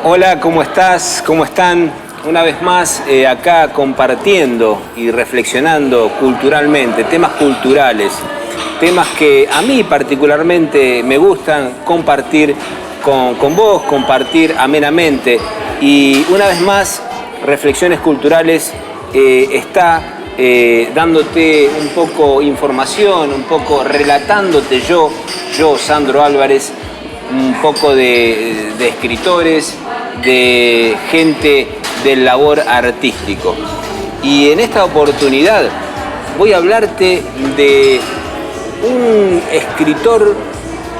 Hola, ¿cómo estás? ¿Cómo están? Una vez más acá compartiendo y reflexionando culturalmente, temas culturales, temas que a mí particularmente me gustan compartir con vos, compartir amenamente. Y una vez más, Reflexiones Culturales está dándote un poco información, un poco relatándote yo, Sandro Álvarez, un poco de escritores, de gente del labor artístico. Y en esta oportunidad voy a hablarte de un escritor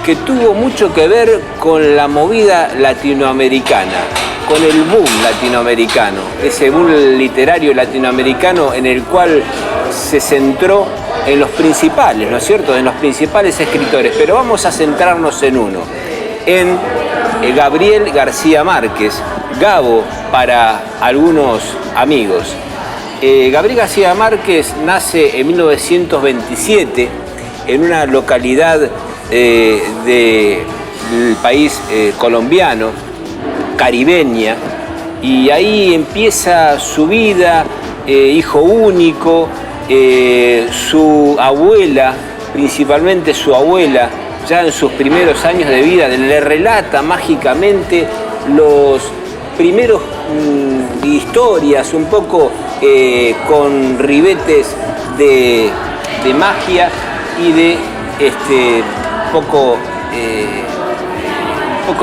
que tuvo mucho que ver con la movida latinoamericana, con el boom latinoamericano, ese boom literario latinoamericano en el cual se centró en los principales, ¿no es cierto?, en los principales escritores, pero vamos a centrarnos en uno, en Gabriel García Márquez, Gabo para algunos amigos. Gabriel García Márquez nace en 1927 en una localidad del país colombiano, caribeña, y ahí empieza su vida, hijo único. Su abuela, principalmente su abuela, ya en sus primeros años de vida, le relata mágicamente los primeros historias, un poco con ribetes de magia y de poco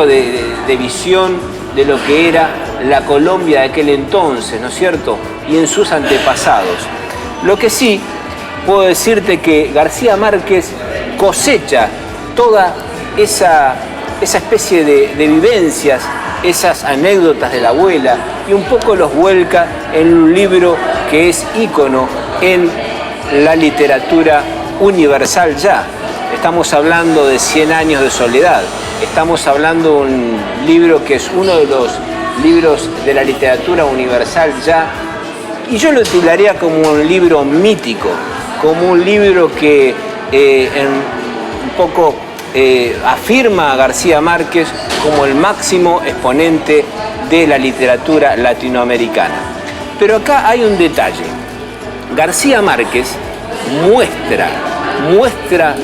de visión de lo que era la Colombia de aquel entonces, ¿no es cierto?, y en sus antepasados. Lo que sí puedo decirte que García Márquez cosecha toda esa especie de vivencias, esas anécdotas de la abuela, y un poco los vuelca en un libro que es ícono en la literatura universal ya. Estamos hablando de 100 años de soledad, estamos hablando de un libro que es uno de los libros de la literatura universal ya, y yo lo titularía como un libro mítico, como un libro que un poco afirma a García Márquez como el máximo exponente de la literatura latinoamericana. Pero acá hay un detalle. García Márquez muestra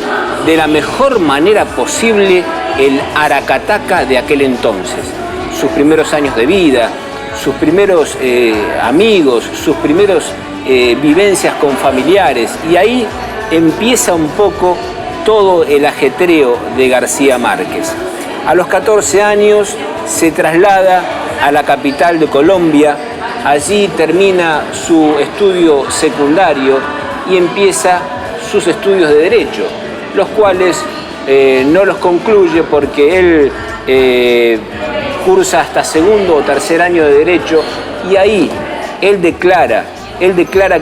de la mejor manera posible el aracataca de aquel entonces, sus primeros años de vida, sus primeros amigos, sus primeros vivencias con familiares, y ahí empieza un poco todo el ajetreo de García Márquez. A los 14 años se traslada a la capital de Colombia, allí termina su estudio secundario y empieza sus estudios de Derecho, los cuales no los concluye porque él cursa hasta segundo o tercer año de Derecho, y ahí él declara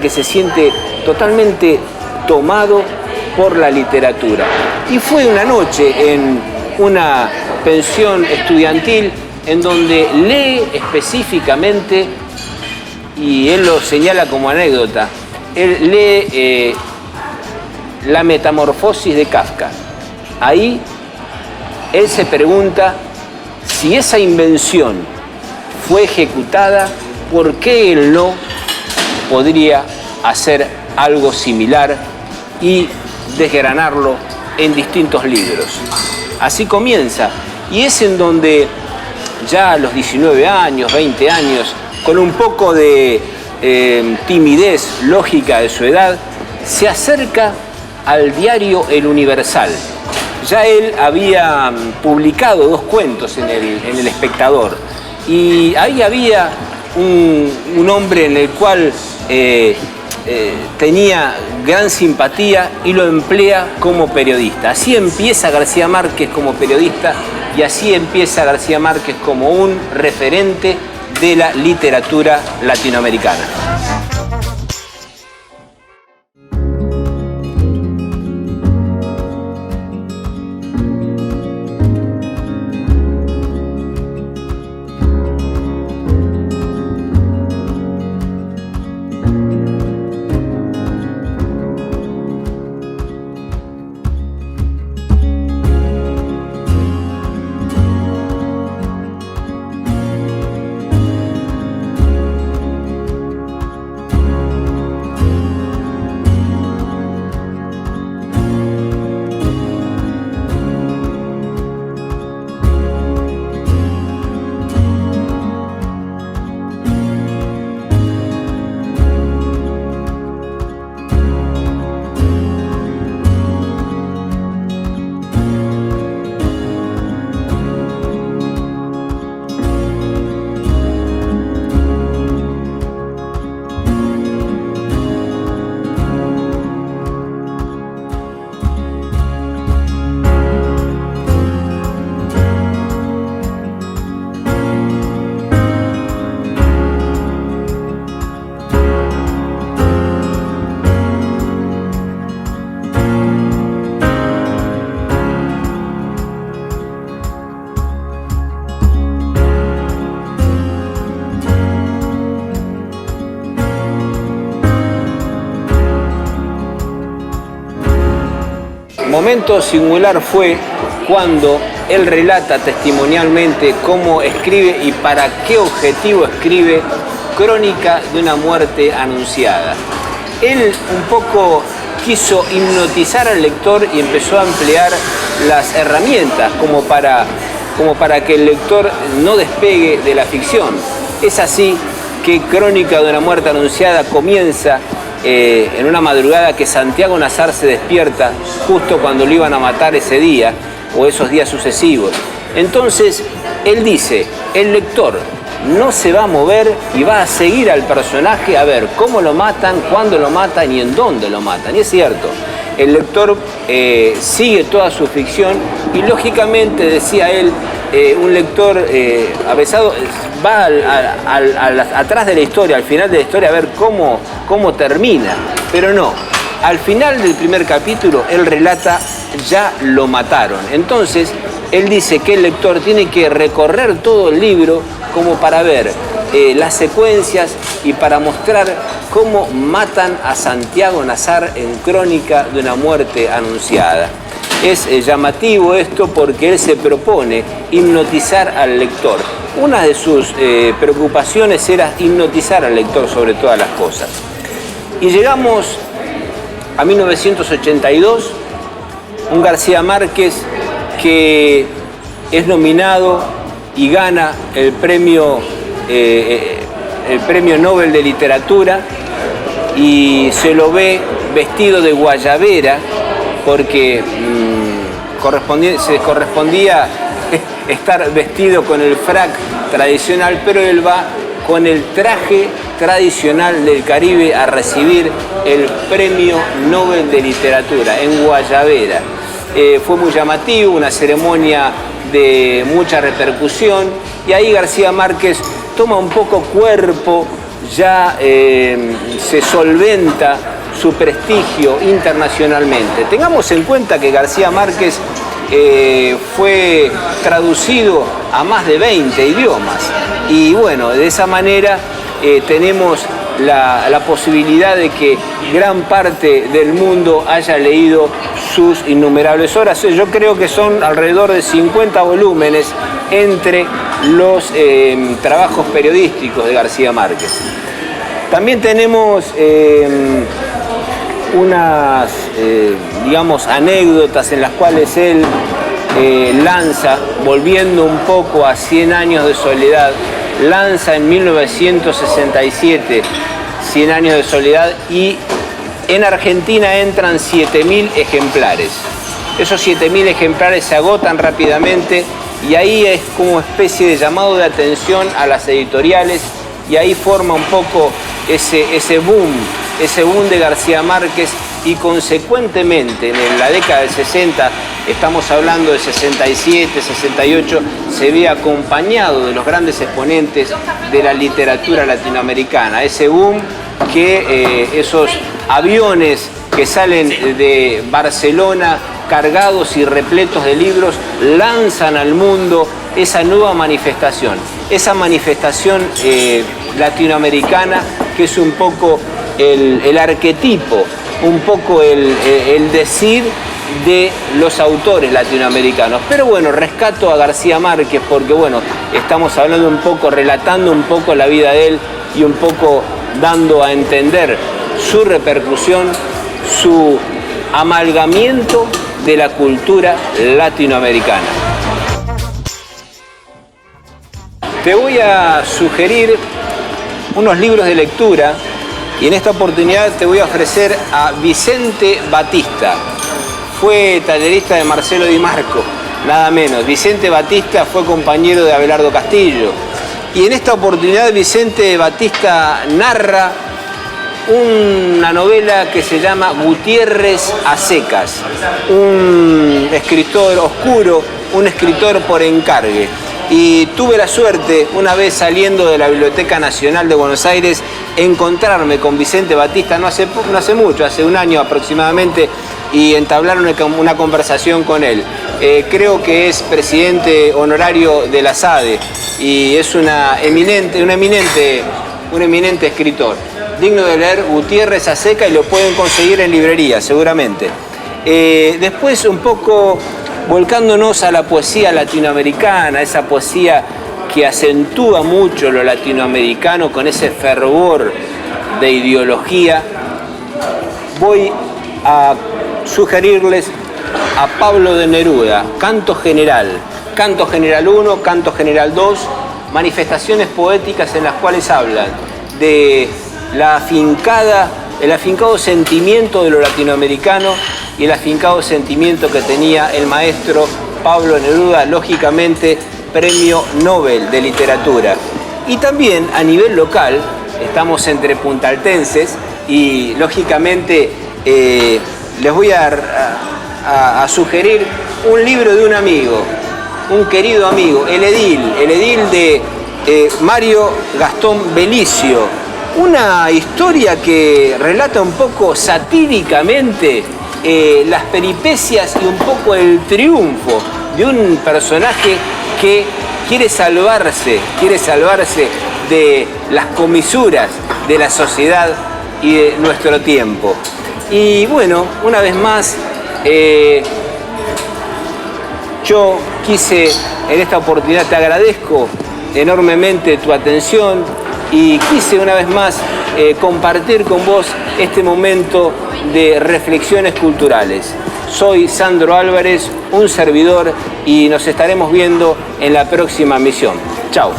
que se siente totalmente tomado por la literatura. Y fue una noche en una pensión estudiantil en donde lee específicamente, y él lo señala como anécdota, él lee La Metamorfosis de Kafka. Ahí él se pregunta si esa invención fue ejecutada, ¿por qué él no podría hacer algo similar y desgranarlo en distintos libros? Así comienza, y es en donde ya a los 19 años, 20 años, con un poco de timidez lógica de su edad, se acerca al diario El Universal. Ya él había publicado 2 cuentos en El Espectador, y ahí había un hombre en el cual tenía gran simpatía y lo emplea como periodista. Así empieza García Márquez como periodista, y así empieza García Márquez como un referente de la literatura latinoamericana. momento singular fue cuando él relata testimonialmente cómo escribe y para qué objetivo escribe Crónica de una muerte anunciada. Él un poco quiso hipnotizar al lector y empezó a emplear las herramientas como para que el lector no despegue de la ficción. Es así que Crónica de una muerte anunciada comienza en una madrugada que Santiago Nazar se despierta justo cuando lo iban a matar ese día o esos días sucesivos. Entonces él dice, el lector no se va a mover y va a seguir al personaje a ver cómo lo matan, cuándo lo matan y en dónde lo matan. Y es cierto, el lector sigue toda su ficción y lógicamente, decía él, un lector avesado va atrás de la historia, al final de la historia, a ver cómo termina. Pero no, al final del primer capítulo él relata, ya lo mataron. Entonces, él dice que el lector tiene que recorrer todo el libro como para ver las secuencias y para mostrar cómo matan a Santiago Nazar en Crónica de una muerte anunciada. Es llamativo esto porque él se propone hipnotizar al lector. Una de sus preocupaciones era hipnotizar al lector sobre todas las cosas. Y llegamos a 1982, un García Márquez que es nominado y gana el premio Nobel de Literatura y se lo ve vestido de guayabera porque se correspondía estar vestido con el frac tradicional, pero él va con el traje tradicional del Caribe a recibir el premio Nobel de Literatura en guayabera. Fue muy llamativo, una ceremonia de mucha repercusión y ahí García Márquez toma un poco cuerpo, ya se solventa su prestigio internacionalmente. Tengamos en cuenta que García Márquez fue traducido a más de 20 idiomas y bueno, de esa manera tenemos la posibilidad de que gran parte del mundo haya leído sus innumerables obras. Yo creo que son alrededor de 50 volúmenes entre los trabajos periodísticos de García Márquez. También tenemos unas, digamos, anécdotas en las cuales él lanza, volviendo un poco a 100 años de soledad, lanza en 1967 100 años de soledad y en Argentina entran 7.000 ejemplares. Esos 7.000 ejemplares se agotan rápidamente y ahí es como especie de llamado de atención a las editoriales y ahí forma un poco ese boom de García Márquez y consecuentemente en la década del 60, estamos hablando de 67, 68, se ve acompañado de los grandes exponentes de la literatura latinoamericana. Ese boom que esos aviones que salen de Barcelona cargados y repletos de libros lanzan al mundo esa nueva manifestación, latinoamericana que es un poco el arquetipo, un poco el decir de los autores latinoamericanos. Pero bueno, rescato a García Márquez porque bueno, estamos hablando un poco, relatando un poco la vida de él y un poco dando a entender su repercusión, su amalgamiento de la cultura latinoamericana. Te voy a sugerir unos libros de lectura y en esta oportunidad te voy a ofrecer a Vicente Batista. Fue tallerista de Marcelo Di Marco, nada menos. Vicente Batista fue compañero de Abelardo Castillo. Y en esta oportunidad Vicente Batista narra una novela que se llama Gutiérrez a secas, un escritor oscuro, un escritor por encargue. Y tuve la suerte, una vez saliendo de la Biblioteca Nacional de Buenos Aires, encontrarme con Vicente Batista, no hace mucho, hace un año aproximadamente, y entablar una conversación con él. Creo que es presidente honorario de la SADE y es un eminente escritor. Digno de leer, Gutiérrez a secas, y lo pueden conseguir en librería seguramente. Después un poco volcándonos a la poesía latinoamericana, esa poesía que acentúa mucho lo latinoamericano con ese fervor de ideología, voy a sugerirles a Pablo de Neruda, Canto General 1, Canto General 2, manifestaciones poéticas en las cuales hablan de el afincado sentimiento de lo latinoamericano y el afincado sentimiento que tenía el maestro Pablo Neruda, lógicamente Premio Nobel de Literatura. Y también a nivel local, estamos entre puntaltenses y lógicamente les voy a sugerir un libro de un amigo, un querido amigo, El Edil de Mario Gastón Belicio. Una historia que relata un poco satíricamente las peripecias y un poco el triunfo de un personaje que quiere salvarse de las comisuras de la sociedad y de nuestro tiempo. Y bueno, una vez más, yo quise en esta oportunidad, te agradezco enormemente tu atención y quise una vez más compartir con vos este momento de reflexiones culturales. Soy Sandro Álvarez, un servidor, y nos estaremos viendo en la próxima misión. Chao.